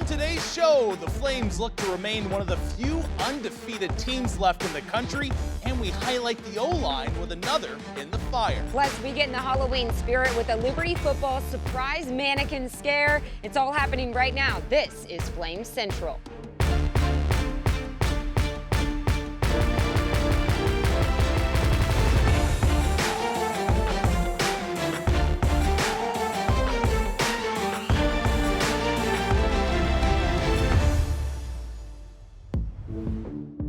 today's show, the Flames look to remain one of the few undefeated teams left in the country, and we highlight the O-line with another in the fire. Plus, we get in the Halloween spirit with a Liberty football surprise mannequin scare. It's all happening right now. This is Flames Central.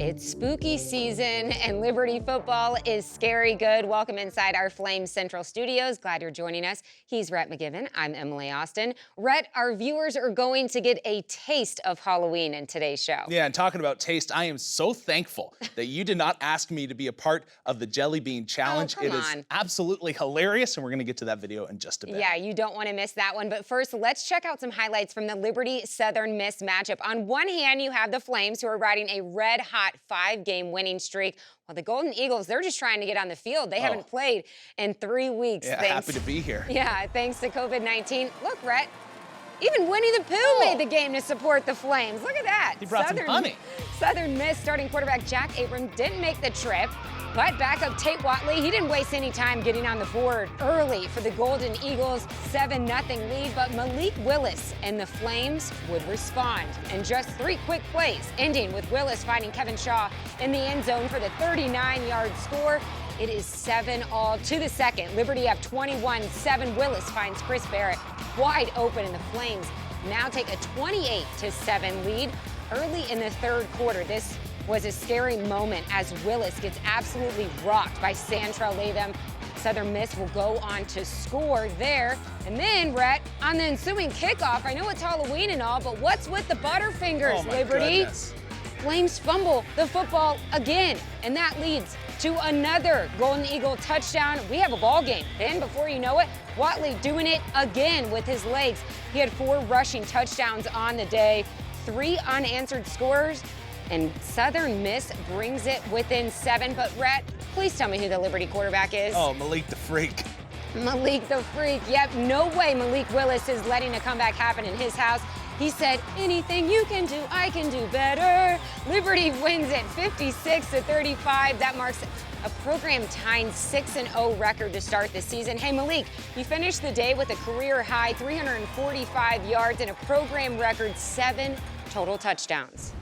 It's spooky season and Liberty football is scary good. Welcome inside our Flames Central studios. Glad you're joining us. He's Rhett McGiven. I'm Emily Austin. Rhett, our viewers are going to get a taste of Halloween in today's show. Yeah, and talking about taste, I am so thankful that you did not ask me to be a part of the Jelly Bean Challenge. Oh, it is absolutely hilarious, and we're going to get to that video in just a bit. Yeah, you don't want to miss that one. But first, let's check out some highlights from the Liberty Southern Miss matchup. On one hand, you have the Flames, who are riding a red-hot 5-game winning streak, while the Golden Eagles, they're just trying to get on the field. They haven't played in 3 weeks. Yeah, happy to be here. Yeah, thanks to COVID-19. Look, Rhett, even Winnie the Pooh made the game to support the Flames. Look at that. He brought some honey. Southern Miss starting quarterback Jack Abram didn't make the trip, but backup Tate Watley, he didn't waste any time getting on the board early for the Golden Eagles' 7-0 lead, but Malik Willis and the Flames would respond. And just 3 quick plays, ending with Willis finding Kevin Shaw in the end zone for the 39-yard score. It is 7-all to the second. Liberty up 21-7. Willis finds Chris Barrett wide open, and the Flames now take a 28-7 lead early in the third quarter. This was a scary moment as Willis gets absolutely rocked by Santrell Latham. Southern Miss will go on to score there. And then, Rhett, on the ensuing kickoff, I know it's Halloween and all, but what's with the Butterfingers, Liberty? Goodness. Flames fumble the football again, and that leads to another Golden Eagle touchdown. We have a ball game. Then, before you know it, Watley doing it again with his legs. He had 4 rushing touchdowns on the day, 3 unanswered scores, and Southern Miss brings it within 7. But, Rhett, please tell me who the Liberty quarterback is. Oh, Malik the Freak. Malik the Freak. Yep, no way Malik Willis is letting a comeback happen in his house. He said, anything you can do, I can do better. Liberty wins it 56-35. That marks a program-tying 6-0 record to start the season. Hey, Malik, you finished the day with a career-high 345 yards and a program record 7 total touchdowns.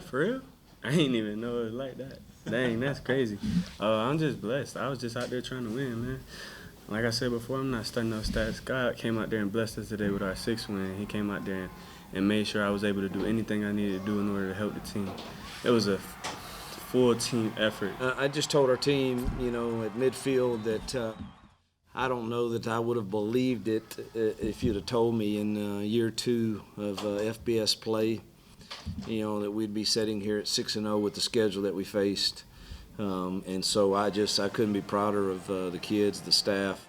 For real? I ain't even know it was like that. Dang, that's crazy. I'm just blessed. I was just out there trying to win, man. Like I said before, I'm not studying no stats. God came out there and blessed us today with our 6th win. He came out there and made sure I was able to do anything I needed to do in order to help the team. It was a full team effort. I just told our team, at midfield that I don't know that I would have believed it if you'd have told me in year 2 of FBS play, that we'd be sitting here at 6-0 with the schedule that we faced. And so I couldn't be prouder of the kids, the staff.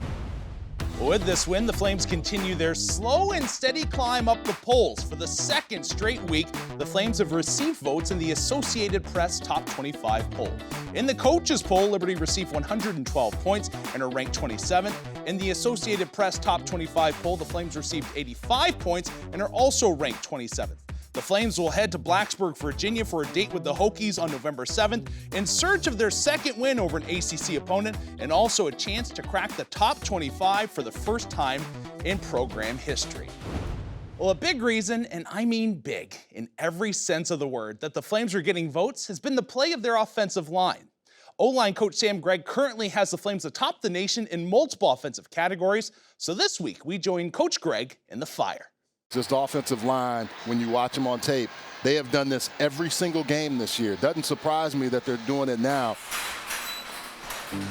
With this win, the Flames continue their slow and steady climb up the polls. For the 2nd straight week, the Flames have received votes in the Associated Press Top 25 poll. In the coaches poll, Liberty received 112 points and are ranked 27th. In the Associated Press Top 25 poll, the Flames received 85 points and are also ranked 27th. The Flames will head to Blacksburg, Virginia for a date with the Hokies on November 7th in search of their 2nd win over an ACC opponent and also a chance to crack the top 25 for the first time in program history. Well, a big reason, and I mean big, in every sense of the word, that the Flames are getting votes has been the play of their offensive line. O-line coach Gregg currently has the Flames atop the nation in multiple offensive categories, so this week we join Coach Gregg in the fire. Just offensive line, when you watch them on tape, they have done this every single game this year. Doesn't surprise me that they're doing it now.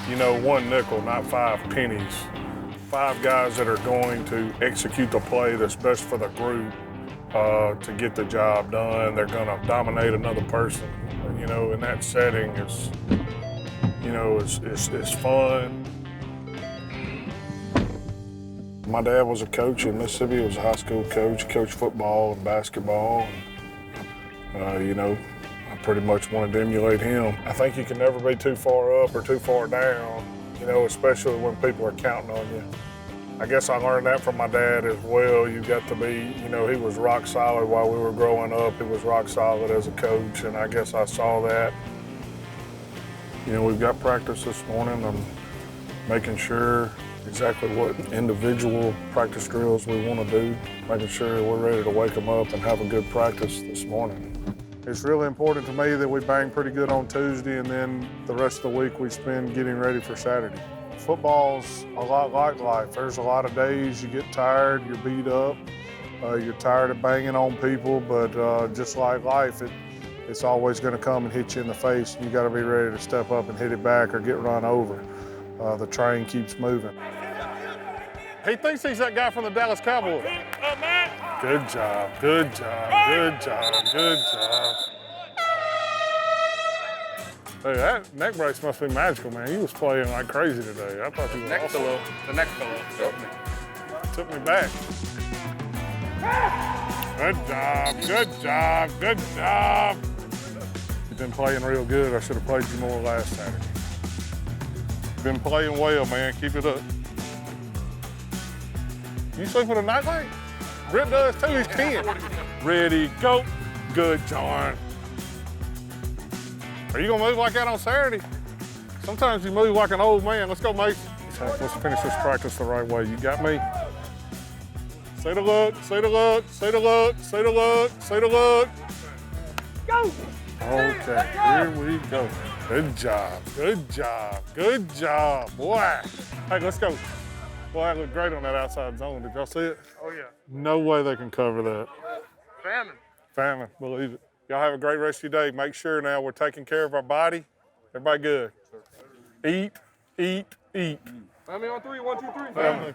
1 nickel, not 5 pennies. 5 guys that are going to execute the play that's best for the group to get the job done. They're going to dominate another person. In that setting, it's fun. My dad was a coach in Mississippi. He was a high school coach. He coached football and basketball. And, I pretty much wanted to emulate him. I think you can never be too far up or too far down, especially when people are counting on you. I guess I learned that from my dad as well. You got to be, he was rock solid while we were growing up. He was rock solid as a coach, and I guess I saw that. We've got practice this morning. I'm making sure exactly what individual practice drills we want to do, making sure we're ready to wake them up and have a good practice this morning. It's really important to me that we bang pretty good on Tuesday, and then the rest of the week we spend getting ready for Saturday. Football's a lot like life. There's a lot of days you get tired, you're beat up, you're tired of banging on people, but just like life, it's always going to come and hit you in the face, and you got to be ready to step up and hit it back or get run over. The train keeps moving. He thinks he's that guy from the Dallas Cowboys. Good job, good job, good job, good job. Hey, that neck brace must be magical, man. He was playing like crazy today. I thought he was awesome. The neck pillow. Took me back. Good job, good job, good job. You've been playing real good. I should have played you more last Saturday. Been playing well, man. Keep it up. You sleep with a nightlight? Britt does too. He's 10. Ready, go. Good, John. Are you gonna move like that on Saturday? Sometimes you move like an old man. Let's go, Mason. Let's finish this practice the right way. You got me? Say the look, say the look, say the look, say the look, say the look. Go! Okay, here we go. Good job, good job, good job, boy. Hey, let's go. Boy, I look great on that outside zone. Did y'all see it? Oh, yeah. No way they can cover that. Famine. Famine, believe it. Y'all have a great rest of your day. Make sure now we're taking care of our body. Everybody good. Eat, eat, eat. Family on 3, 1, 2, 3. Family.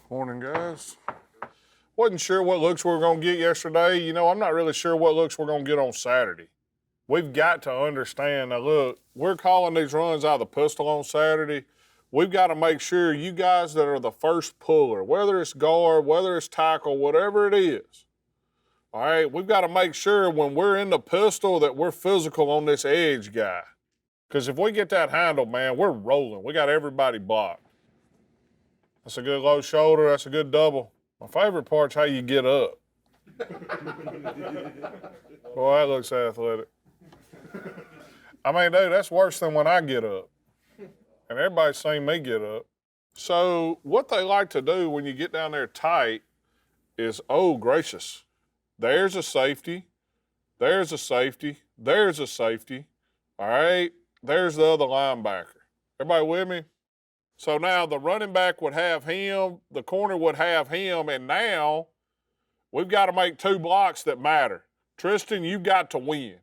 Morning, guys. Wasn't sure what looks we were going to get yesterday. I'm not really sure what looks we're going to get on Saturday. We've got to understand, now look, we're calling these runs out of the pistol on Saturday. We've got to make sure you guys that are the first puller, whether it's guard, whether it's tackle, whatever it is, all right, we've got to make sure when we're in the pistol that we're physical on this edge guy. Because if we get that handled, man, we're rolling. We got everybody blocked. That's a good low shoulder. That's a good double. My favorite part's how you get up. Boy, that looks athletic. I mean, dude, that's worse than when I get up. And everybody's seen me get up. So what they like to do when you get down there tight is, oh, gracious, there's a safety, there's a safety, there's a safety, all right? There's the other linebacker. Everybody with me? So now the running back would have him, the corner would have him, and now we've got to make 2 blocks that matter. Tristan, you've got to win.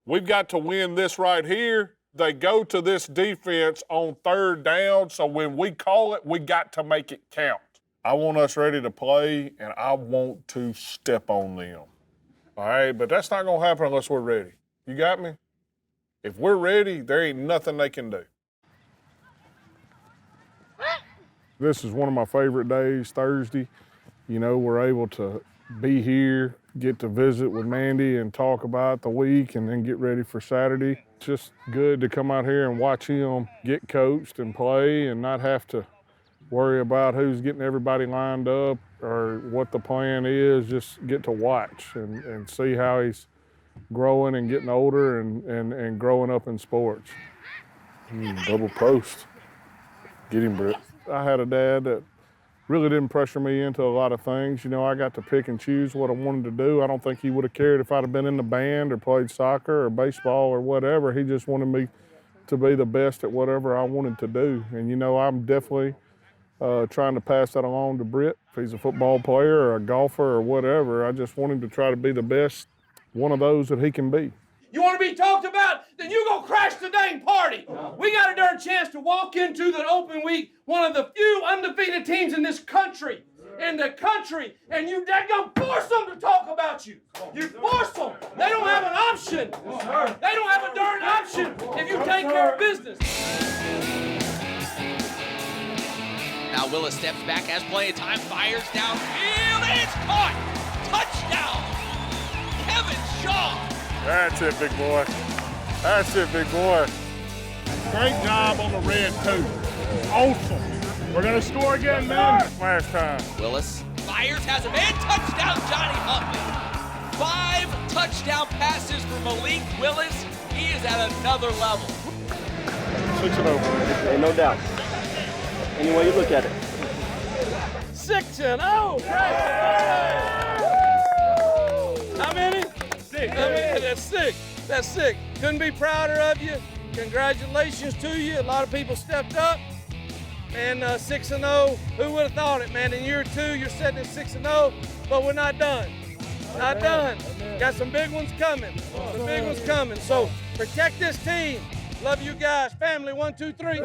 We've got to win this right here. They go to this defense on 3rd down, so when we call it, we got to make it count. I want us ready to play, and I want to step on them. All right, but that's not going to happen unless we're ready. You got me? If we're ready, there ain't nothing they can do. This is one of my favorite days, Thursday. We're able to be here, get to visit with Mandy and talk about the week and then get ready for Saturday. It's just good to come out here and watch him get coached and play and not have to worry about who's getting everybody lined up or what the plan is. Just get to watch and see how he's growing and getting older and growing up in sports. Double post. Get him, Britt. I had a dad that really didn't pressure me into a lot of things. I got to pick and choose what I wanted to do. I don't think he would have cared if I'd have been in the band or played soccer or baseball or whatever. He just wanted me to be the best at whatever I wanted to do. And, I'm definitely trying to pass that along to Britt. If he's a football player or a golfer or whatever, I just want him to try to be the best one of those that he can be. You want to be talked about? Then you go crash the dang party. We got a darn chance to walk into the open week, one of the few undefeated teams in this country. And you daggum force them to talk about you. You force them. They don't have an option. They don't have a darn option if you take care of business. Now Willis steps back, has plenty of time, fires downfield, and it's caught. Touchdown. Kevin That's it, big boy. That's it, big boy. Great job on the red, too. Awesome. We're going to score again, man. Last time. Willis fires, has a man, touchdown, Johnny Huntley. 5 touchdown passes for Malik Willis. He is at another level. 6-0. Ain't no doubt. Any way you look at it. 6-0. How many? 6. That's 6. That's 6. Couldn't be prouder of you. Congratulations to you. A lot of people stepped up. And 6-0, who would have thought it, man? In year 2, you're sitting at 6-0, but we're not done. Not done. Got some big ones coming. Some big ones coming. So protect this team. Love you guys. Family, 1, 2, 3.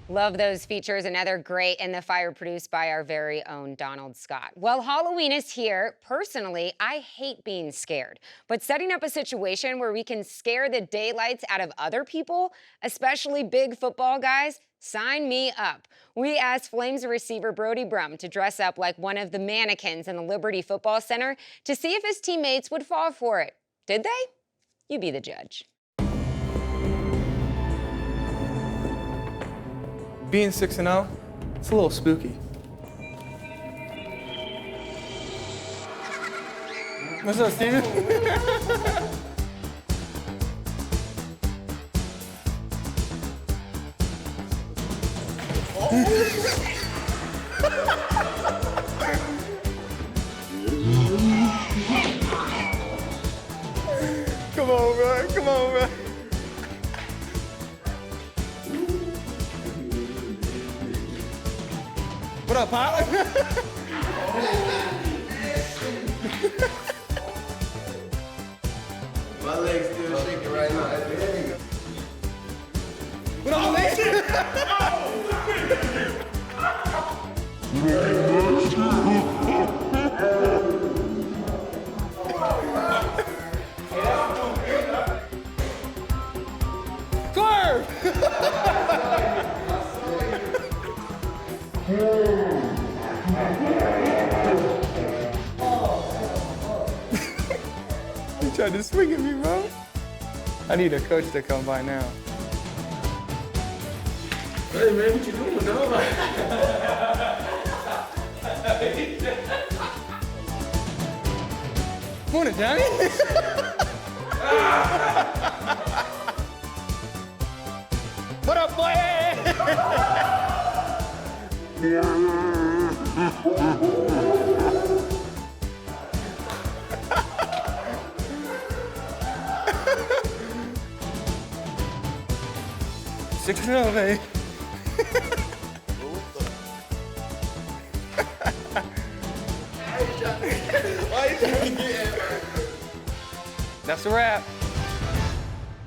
Love those features. Another great in the fire produced by our very own Donald Scott. Well, Halloween is here. Personally, I hate being scared, but setting up a situation where we can scare the daylights out of other people, especially big football guys, sign me up. We asked Flames receiver Brody Brumm to dress up like one of the mannequins in the Liberty Football Center to see if his teammates would fall for it. Did they? You be the judge. Being 6-0, it's a little spooky. What's up, Steven? Come on, man. Come on, man. What up, Pilot? My leg's still shaking right now. What up, man? Curve! You tried to swing at me, bro. I need a coach to come by now. Hey, man, what you doing, dog? Morning, Johnny. What up, boy? 6-0, baby. That's a wrap.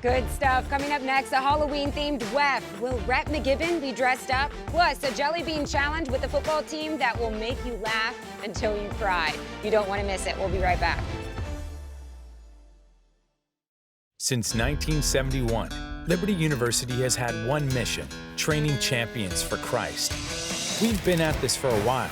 Good stuff. Coming up next, a Halloween-themed WEF. Will Rhett McGibbon be dressed up? Plus, a jelly bean challenge with the football team that will make you laugh until you cry. You don't want to miss it. We'll be right back. Since 1971, Liberty University has had one mission: training champions for Christ. We've been at this for a while,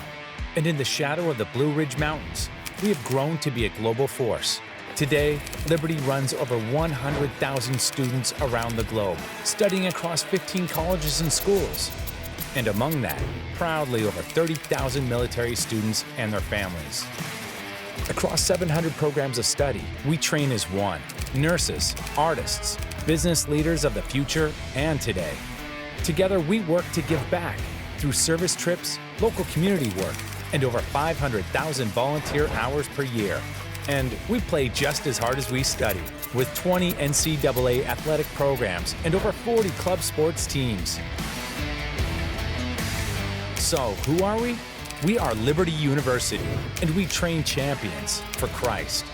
and in the shadow of the Blue Ridge Mountains, we have grown to be a global force. Today, Liberty runs over 100,000 students around the globe, studying across 15 colleges and schools. And among that, proudly over 30,000 military students and their families. Across 700 programs of study, we train as one: nurses, artists, business leaders of the future and today. Together, we work to give back through service trips, local community work, and over 500,000 volunteer hours per year. And we play just as hard as we study, with 20 NCAA athletic programs and over 40 club sports teams. So, who are we? We are Liberty University, and we train champions for Christ.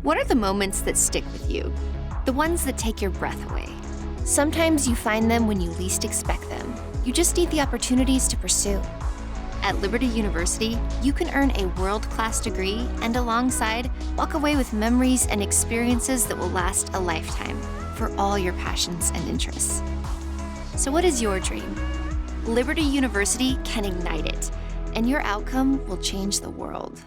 What are the moments that stick with you? The ones that take your breath away. Sometimes you find them when you least expect them. You just need the opportunities to pursue. At Liberty University, you can earn a world-class degree and alongside, walk away with memories and experiences that will last a lifetime for all your passions and interests. So what is your dream? Liberty University can ignite it, and your outcome will change the world.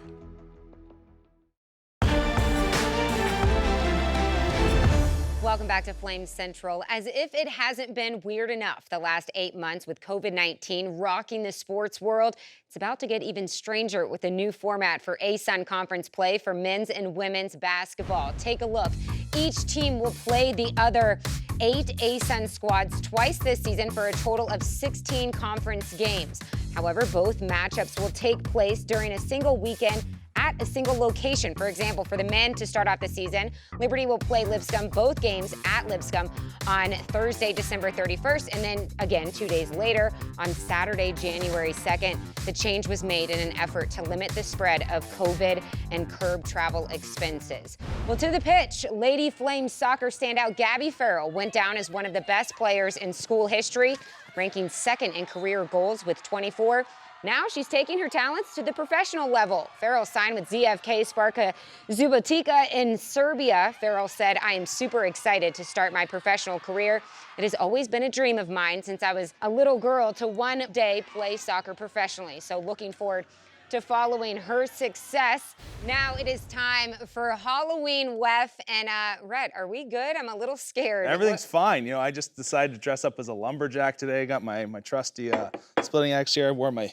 Welcome back to Flames Central. As if it hasn't been weird enough the last 8 months with COVID-19 rocking the sports world, it's about to get even stranger with a new format for ASUN conference play for men's and women's basketball. Take a look. Each team will play the other 8 ASUN squads twice this season for a total of 16 conference games. However, both matchups will take place during a single weekend at a single location. For example, for the men to start off the season, Liberty will play Lipscomb, both games at Lipscomb on Thursday, December 31st, and then again 2 days later on Saturday, January 2nd. The change was made in an effort to limit the spread of COVID and curb travel expenses. Well, to the pitch, Lady Flames soccer standout Gabby Farrell went down as one of the best players in school history, ranking second in career goals with 24. Now she's taking her talents to the professional level. Farrell signed with ZFK Sparta Subotica in Serbia. Farrell said, "I am super excited to start my professional career. It has always been a dream of mine since I was a little girl to one day play soccer professionally." So looking forward to following her success. Now it is time for Halloween, Wef. And Rhett, are we good? I'm a little scared. Everything's fine. You know, I just decided to dress up as a lumberjack today. I got my trusty splitting axe here. I wore my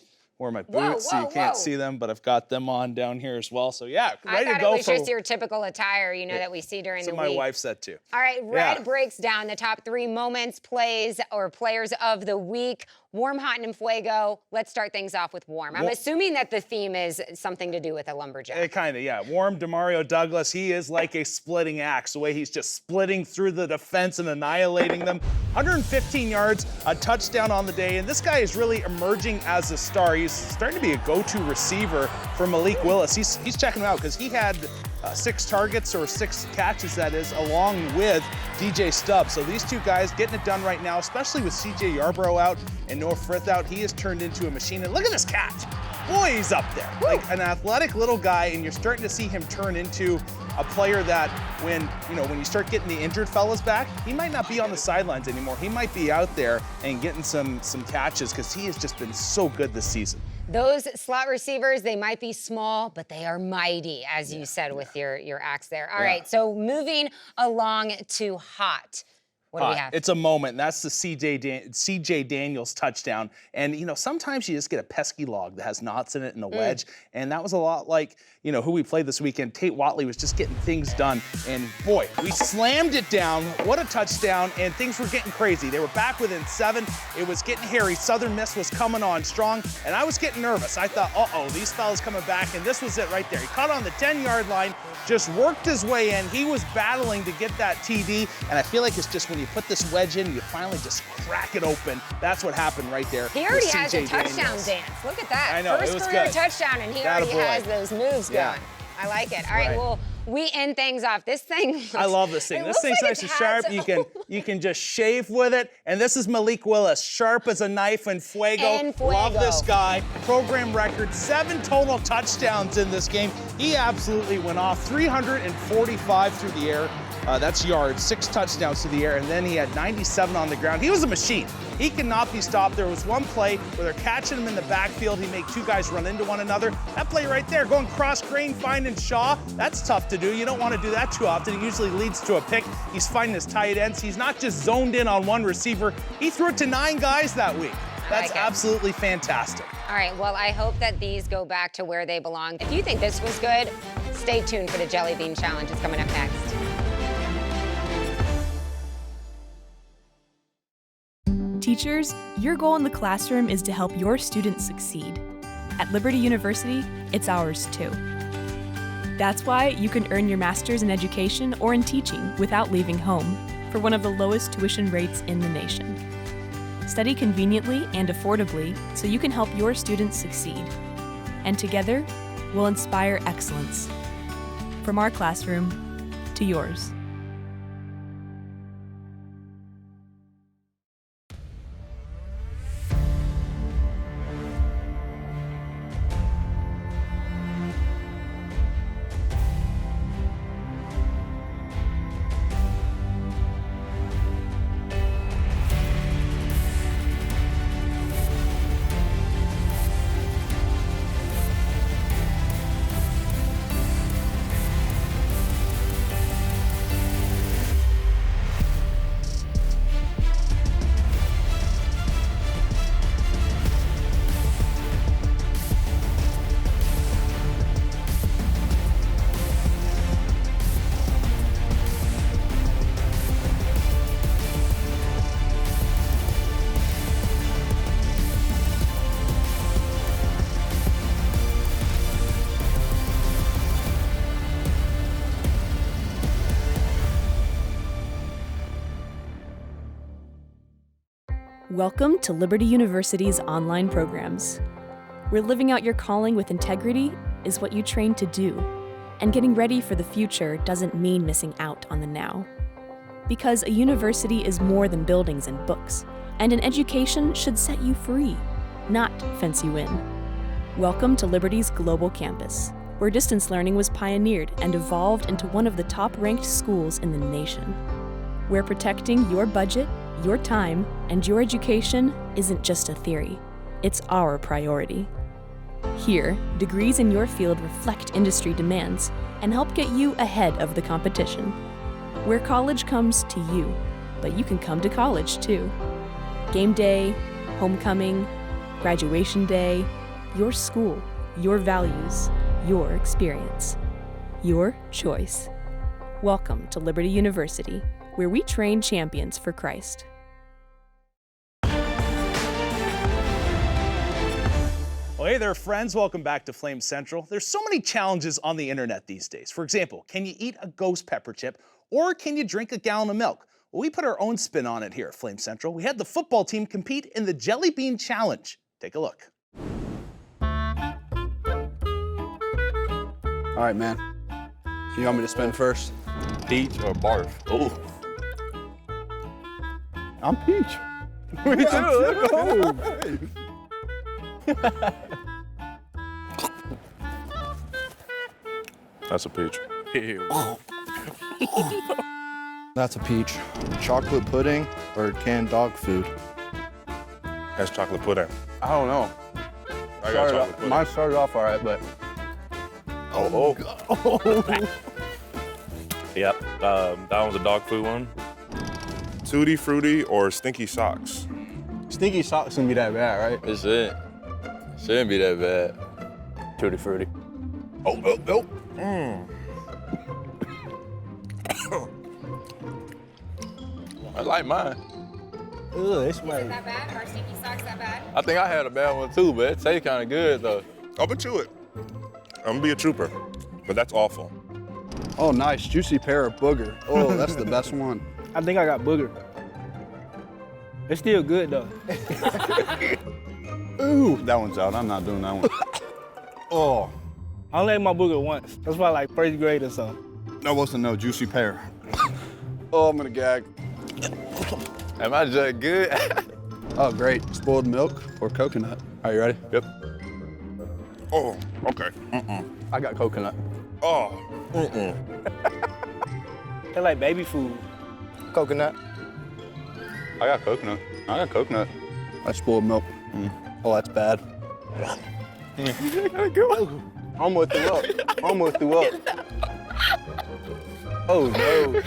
boots, so you can't see them, but I've got them on down here as well. So yeah, ready to go. I thought it was just your typical attire, you know, that we see during the week. So my wife said too. All right, Red breaks down the top 3 moments, plays, or players of the week. Warm, hot, and fuego. Let's start things off with warm. I'm assuming that the theme is something to do with a lumberjack. Kind of, yeah. Warm, Demario Douglas, he is like a splitting axe, the way he's just splitting through the defense and annihilating them. 115 yards, a touchdown on the day, and this guy is really emerging as a star. He's starting to be a go-to receiver for Malik Willis. He's checking him out because he had 6 targets, or 6 catches, that is, along with DJ Stubbs. So these two guys getting it done right now, especially with CJ Yarbrough out and Noah Frith out. He has turned into a machine. And look at this catch. Boy, he's up there. Like an athletic little guy, and you're starting to see him turn into a player that when you start getting the injured fellas back, he might not be on the sidelines anymore. He might be out there and getting some catches because he has just been so good this season. Those slot receivers, they might be small, but they are mighty, as you said with your axe there. All right, so moving along to hot. What do we have? It's a moment, and that's the CJ Daniels touchdown. And, you know, sometimes you just get a pesky log that has knots in it and a wedge, and that was a lot like, you know, who we played this weekend. Tate Watley was just getting things done, and boy, we slammed it down. What a touchdown, and things were getting crazy. They were back within 7. It was getting hairy. Southern Miss was coming on strong, and I was getting nervous. I thought, uh-oh, these fellas coming back, and this was it right there. He caught on the 10-yard line, just worked his way in. He was battling to get that TD, and I feel like it's just when you put this wedge in, you finally just crack it open. That's what happened right there. He already has a touchdown dance. Look at that. I know, First it was career good. Touchdown, and he already has those moves going. I like it. All right, well, we end things off. This thing. I love this thing. This thing's nice and sharp. You can just shave with it. And this is Malik Willis, sharp as a knife and fuego. Love this guy. Program record, 7 total touchdowns in this game. He absolutely went off. 345 through the air. That's yards, 6 touchdowns to the air, and then he had 97 on the ground. He was a machine. He cannot be stopped. There was one play where they're catching him in the backfield. He made 2 guys run into one another. That play right there, going cross grain, finding Shaw, that's tough to do. You don't want to do that too often. It usually leads to a pick. He's finding his tight ends. He's not just zoned in on one receiver. He threw it to 9 guys that week. That's absolutely fantastic. All right, well, I hope that these go back to where they belong. If you think this was good, stay tuned for the Jelly Bean Challenge. It's coming up next. Teachers, your goal in the classroom is to help your students succeed. At Liberty University, it's ours too. That's why you can earn your master's in education or in teaching without leaving home for one of the lowest tuition rates in the nation. Study conveniently and affordably so you can help your students succeed. And together, we'll inspire excellence. From our classroom to yours. Welcome to Liberty University's online programs, where living out your calling with integrity is what you train to do, and getting ready for the future doesn't mean missing out on the now. Because a university is more than buildings and books, and an education should set you free, not fence you in. Welcome to Liberty's global campus, where distance learning was pioneered and evolved into one of the top-ranked schools in the nation, where protecting your budget, your time, and your education isn't just a theory, it's our priority. Here, degrees in your field reflect industry demands and help get you ahead of the competition. Where college comes to you, but you can come to college too. Game day, homecoming, graduation day, your school, your values, your experience, your choice. Welcome to Liberty University, where we train champions for Christ. Well, hey there, friends. Welcome back to Flame Central. There's so many challenges on the internet these days. For example, can you eat a ghost pepper chip or can you drink a gallon of milk? Well, we put our own spin on it here at Flame Central. We had the football team compete in the Jelly Bean Challenge. Take a look. All right, man. You want me to spin first? Peach or barf? Oh. I'm peach. Me too. Let's go. That's a peach. That's a peach. Chocolate pudding or canned dog food? That's chocolate pudding. I don't know. I got chocolate pudding. Mine started off all right, but... Oh. Yep, that one's a dog food one. Tutti Frutti or Stinky Socks? Stinky Socks shouldn't be that bad, right? It's it. Shouldn't be that bad. Tutti Frutti. Oh. I like mine. Ugh, it's Is it that bad? Are Stinky Socks that bad? I think I had a bad one too, but it tastes kind of good though. I'll bet you it. I'm gonna be a trooper, but that's awful. Oh, nice. Juicy pear or booger. Oh, that's the best one. I think I got booger. It's still good though. Ooh, that one's out. I'm not doing that one. Oh. I only ate my booger once. That's why like first grade or something. That wasn't no juicy pear. Oh, I'm gonna gag. Am I just good? Oh, great. Spoiled milk or coconut. Are you ready? Yep. Oh, okay. I got coconut. Oh. They're like baby food. Coconut. I got coconut. That's spoiled milk. Oh, that's bad. Almost threw up. Oh, no.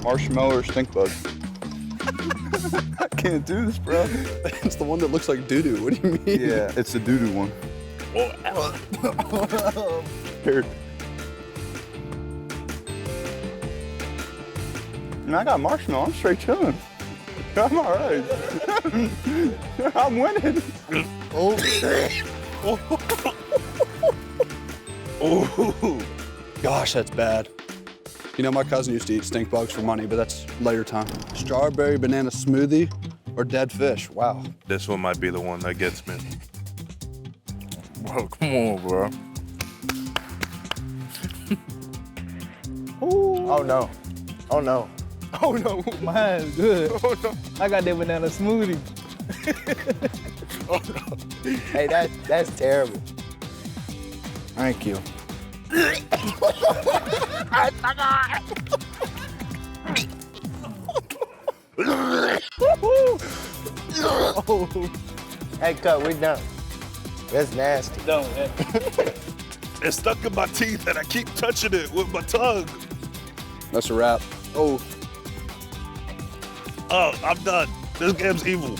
Marshmallow or stink bug? I can't do this, bro. It's the one that looks like doo-doo. What do you mean? Yeah, it's the doo-doo one. Here. And I got marshmallow. I'm straight chilling. I'm all right. I'm winning. Oh. Oh. Gosh, that's bad. You know, my cousin used to eat stink bugs for money, but that's later time. Strawberry banana smoothie or dead fish? Wow. This one might be the one that gets me. Bro, come on, bro. Oh no. Oh no. Oh no. Mine's good. Oh no. I got that banana smoothie. Oh no. Hey, that's terrible. Thank you. Hey, cut, we done. That's nasty. Done with that. It's stuck in my teeth and I keep touching it with my tongue. That's a wrap. Oh. Oh, I'm done. This game's evil.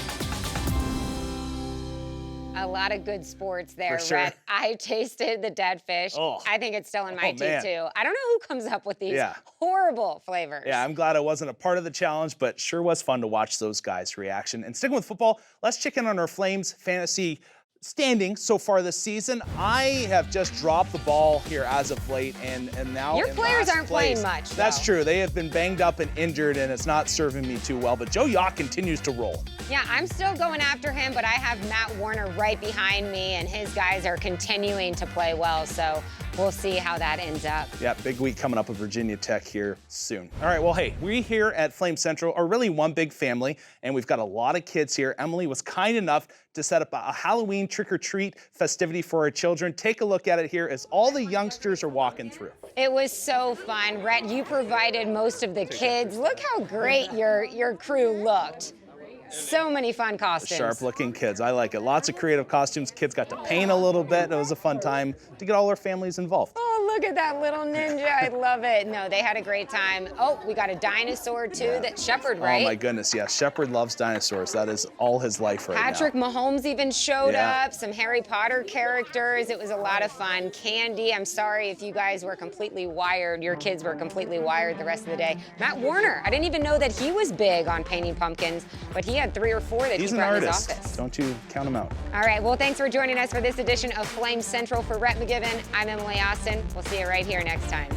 A lot of good sports there, For sure. Rhett. I tasted the dead fish. Oh. I think it's still in my Oh, teeth, man. too. I don't know who comes up with these horrible flavors. Yeah, I'm glad I wasn't a part of the challenge, but sure was fun to watch those guys' reaction. And sticking with football, let's check in on our Flames fantasy standing so far this season. I have just dropped the ball here as of late, and now Your in players last aren't place. playing much, That's though. true. They have been banged up and injured, and it's not serving me too well. But Joe Yacht continues to roll. Yeah, I'm still going after him, but I have Matt Warner right behind me, and his guys are continuing to play well, so we'll see how that ends up. Yeah, big week coming up with Virginia Tech here soon. All right, well, hey, we here at Flame Central are really one big family, and we've got a lot of kids here. Emily was kind enough to set up a Halloween trick-or-treat festivity for our children. Take a look at it here as all the youngsters are walking through. It was so fun. Rhett, you provided most of the kids. Look how great your crew looked. So many fun costumes. Sharp-looking kids. I like it. Lots of creative costumes. Kids got to paint a little bit. It was a fun time to get all our families involved. Oh, look at that little ninja. I love it. No, they had a great time. Oh, we got a dinosaur, too, that Shepard, right? Oh, my goodness, yeah. Shepard loves dinosaurs. That is all his life right Patrick now. Mahomes even showed Yeah. up, some Harry Potter characters. It was a lot of fun. Candy, I'm sorry if you guys were completely wired, your kids were completely wired the rest of the day. Matt Warner, I didn't even know that he was big on painting pumpkins, but he had 3 or 4 that He's he an brought in his artist. office. Don't you count him out. All right, well, thanks for joining us for this edition of Flame Central. For Rhett McGibbon, I'm Emily Austin. We'll see you right here next time.